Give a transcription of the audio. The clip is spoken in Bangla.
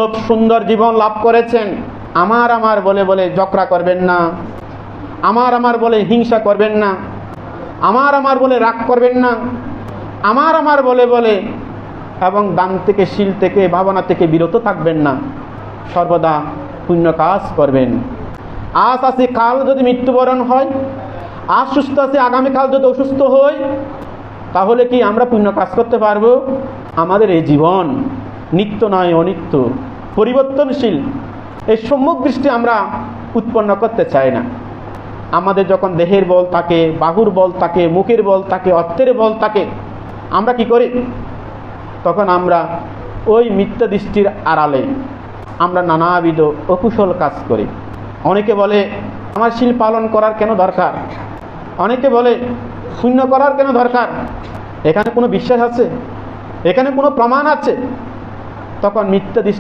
দুর্লভ সুন্দর জীবন লাভ করেছেন, আমার আমার বলে বলে ঝগড়া করবেন না, আমার আমার বলে হিংসা করবেন না, আমার আমার বলে রাগ করবেন না, আমার আমার বলে বলে এবং দান থেকে শীল থেকে ভাবনা থেকে বিরত থাকবেন না, সর্বদা পুণ্য কাজ করবেন। আজ আছে কাল যদি মৃত্যুবরণ হয়, আজ সুস্থ আছে আগামীকাল যদি অসুস্থ হই, তাহলে কি আমরা পুণ্য কাজ করতে পারবো? আমাদের এই জীবন নিত্য নয়, অনিত্য, পরিবর্তনশীল। এই সম্যক দৃষ্টি আমরা উৎপন্ন করতে চাই না। আমাদের যখন দেহের বল থাকে, বাহুর বল থাকে, মুখের বল থাকে, অর্থের বল থাকে, আমরা কি করি? তখন আমরা ওই মিথ্যা দৃষ্টির আড়ালে আমরা নানাবিধ অকুশল কাজ করি। অনেকে বলে আমার শীল পালন করার কেন দরকার, অনেকে বলে শূন্য করার কেন দরকার, এখানে কোনো বিশ্বাস আছে, এখানে কোনো প্রমাণ আছে? তখন মিথ্যা দৃষ্টি